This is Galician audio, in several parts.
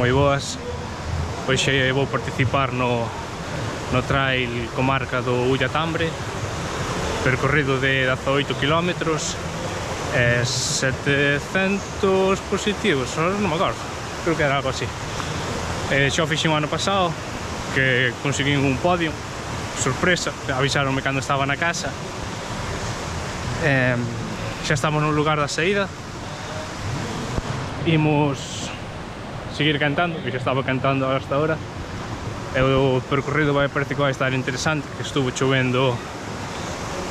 moi boas. Hoxe vou participar no trail comarca do Ulla Tambre, percorrido de 18 km, 700 positivos, non me acordo, creo que era algo así. Xa o fixen o ano pasado, que conseguí un podio, sorpresa, avisaronme cando estaba na casa. Xa estamos no lugar da saída, imos seguir cantando, que xa estaba cantando hasta ahora. O percorrido parece que vai estar interesante, que estuvo chovendo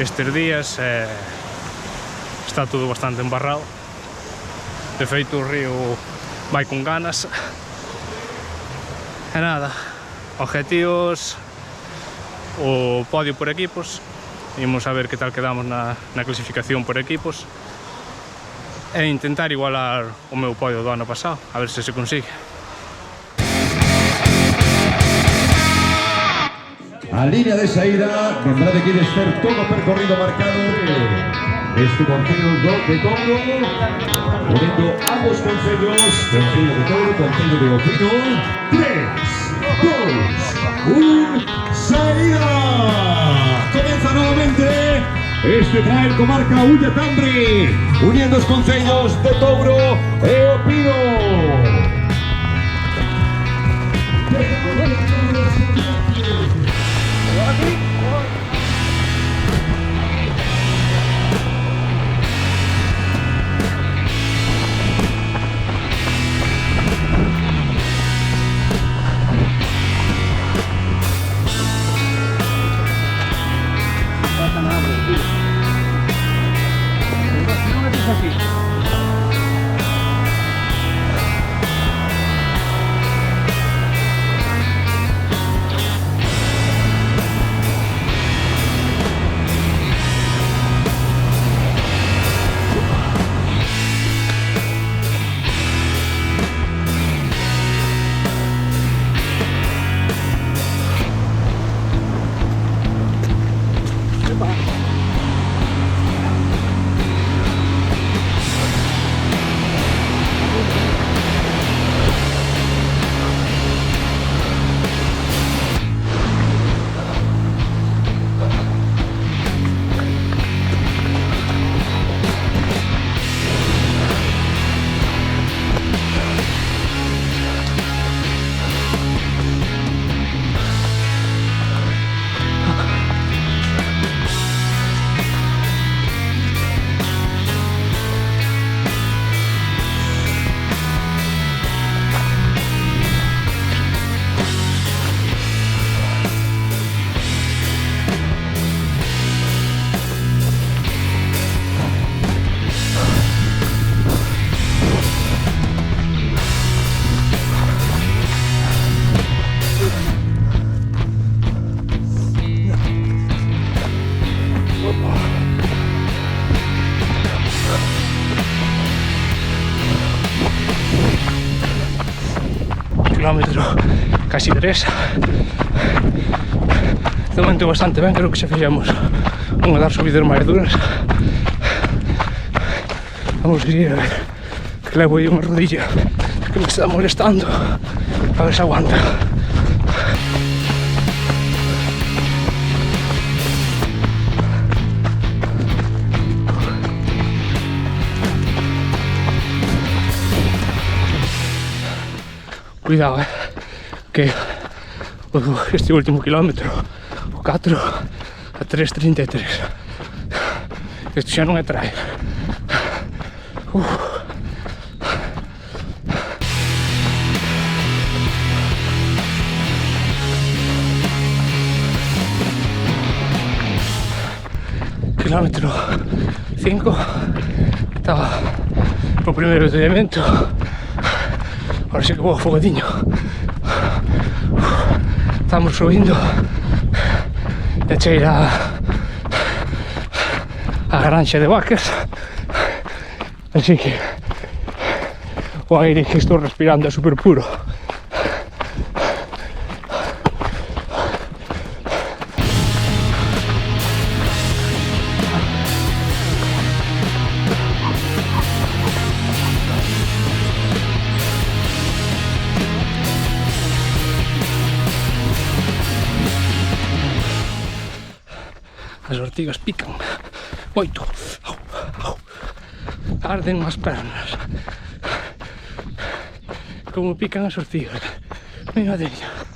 estes días, está todo bastante embarrado. De feito, o río vai con ganas. E nada, objetivos, o podio por equipos. Imos a ver que tal quedamos na clasificación por equipos e intentar igualar o meu podio do ano pasado, a ver se consigue. A línea de saída, vendrá de quienes ter todo percorrido marcado este concello de Touro, uniendo ambos concellos, concello de Touro, concello de Opino. 3, 2, 1, saída. Comienza nuevamente este trail comarca Ulla Tambre, uniendo os concellos de Touro e Opino. Kilómetro casi 3. De momento bastante ben, creo que xa fixemos unha das subidas máis duras. Vamos a seguir a ver, que levo aí unha rodilla que me está molestando, a ver se aguanta. Cuidado, que este último kilómetro, o 4 a 3:33, isto xa non é trail. Kilómetro 5, estaba no primeiro detenimento. Ahora sí que vou afogadinho. Estamos subindo e cheira a granxa de vacas, así que o aire que estou respirando é super puro. As ortigas pican moito. Arden as pernas. Como pican as ortigas. Mira della.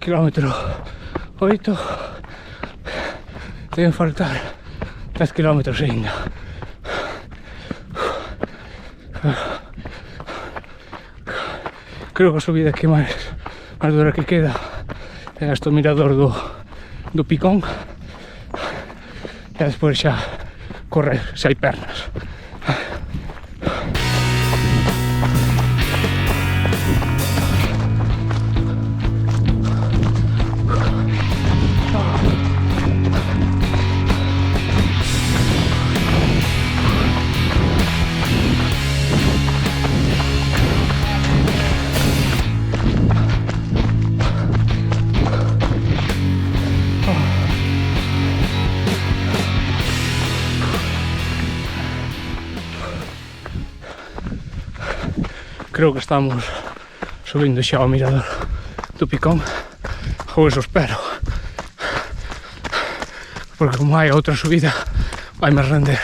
Kilómetro 8, deben faltar 10 kilómetros ainda. Creo que a subida que máis dura que queda é este mirador do Picón, e despois xa correr se hai pernas. Creo que estamos subindo xa ao mirador do Picón, ou eso espero, porque como hai outra subida vai me render.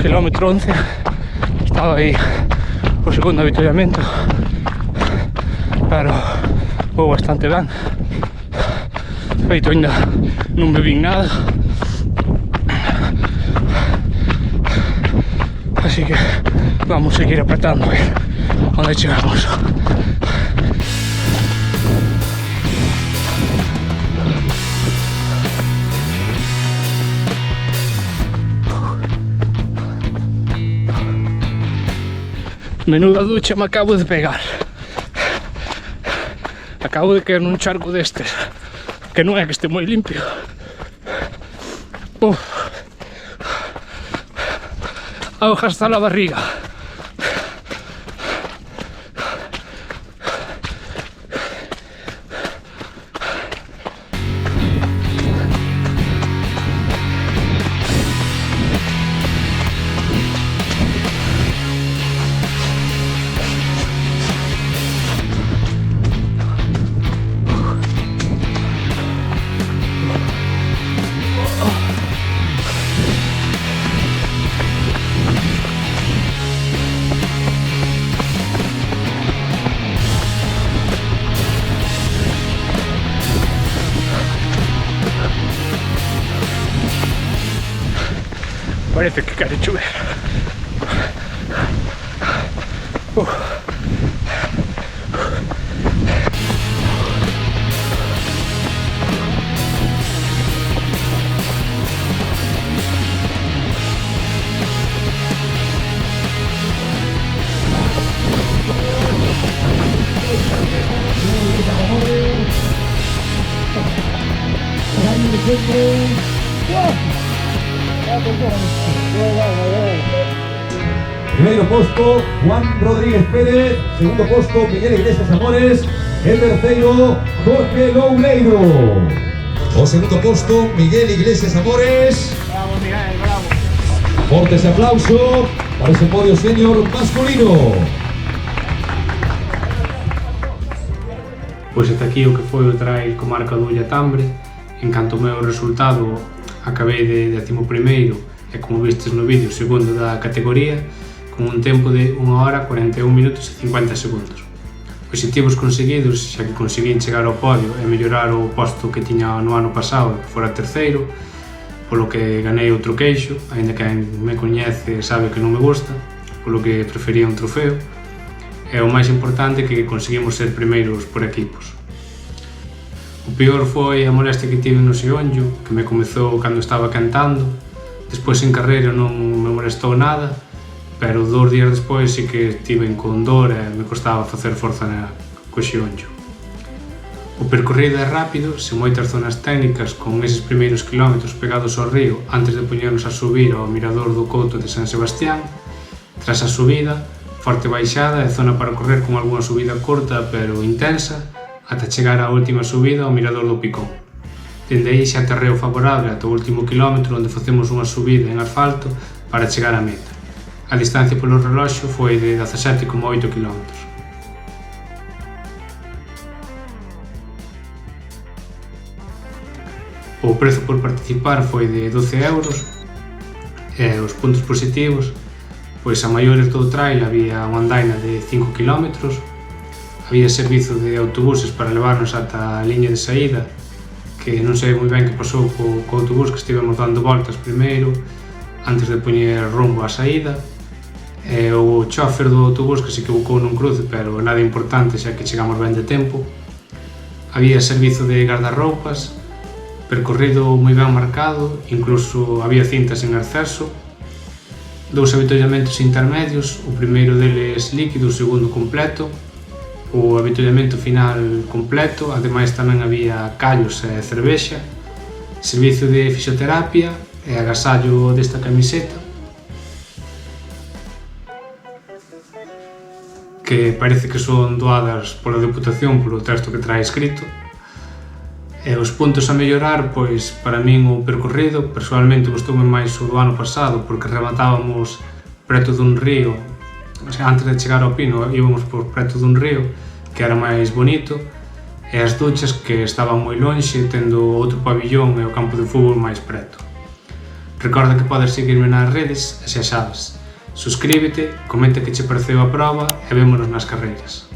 Kilómetro 11, estaba aí o segundo avituallamento, pero vou bastante ben. Feito, ainda non bebín nada, así que vamos seguir apretando a ver onde chegamos. Menuda ducha me acabo de pegar. Acabo de caer nun charco destes, que non é que este moi limpio. Auga hasta la barriga. Parece que quere chover. Primeiro posto, Juan Rodríguez Pérez. Segundo posto, Miguel Iglesias Amores. El terceiro, Jorge Loureiro. O segundo posto, Miguel Iglesias Amores. Bravo, Miguel, bravo. Forte ese aplauso para ese podio senior masculino. Pois ata aquí o que foi o trail comarca do Ulla Tambre. En canto ao meu resultado, acabei de 11º e, como vistes no vídeo, segundo da categoría, con un tempo de 1 hora, 41 minutos e 50 segundos. Obxectivos conseguidos, xa que conseguín chegar ao podio e mellorar o posto que tiña no ano pasado, que fora terceiro, polo que ganei outro queixo, aínda que quen me coñece sabe que non me gusta, polo que prefería un trofeo, e o máis importante que conseguimos ser primeiros por equipos. O peor foi a molestia que tive no xeonllo, que me comezou cando estaba cantando. Despois en carreira non me molestou nada, pero 2 días despois sí que estiven con dor e me costaba facer forza co xeonllo. O percorrido é rápido, sen moitas zonas técnicas, con eses primeiros kilómetros pegados ao río antes de poñernos a subir ao mirador do Couto de San Sebastián. Tras a subida, forte baixada e zona para correr con algunha subida corta pero intensa, ata chegar á última subida ao mirador do Picón. Dende aí xa terreo favorable ata o último kilómetro, onde facemos unha subida en asfalto para chegar á meta. A distancia polo reloxo foi de 17,8 km. O prezo por participar foi de 12 euros e os puntos positivos, pois a maiores do trail había unha andaina de 5 km, había servizo de autobuses para levarnos ata a liña de saída, que non sei moi ben que pasou co autobús, que estivemos dando voltas primeiro antes de poñer rumbo á saída, e o chofer do autobús que se equivocou nun cruce, pero nada importante xa que chegamos ben de tempo. Había servizo de guardarroupas, percorrido moi ben marcado, incluso había cintas en acceso, 2 avituallamentos intermedios, o primeiro deles líquido, o segundo completo, o avituallamento final completo, ademais tamén había callos e cervexa, servizo de fisioterapia e agasallo desta camiseta, que parece que son doadas pola Deputación polo texto que trae escrito. E os puntos a mellorar, pois para min o percorrido, personalmente gustoume máis o do ano pasado, porque rematábamos preto dun río, o sea, antes de chegar ao Pino íbamos por preto dun río que era máis bonito, e as duchas que estaban moi lonxe, tendo outro pabillón e o campo de fútbol máis preto. Recorda que podes seguirme nas redes e xa sabes, suscríbete, comenta que che pareceu a proba e vémonos nas carreiras.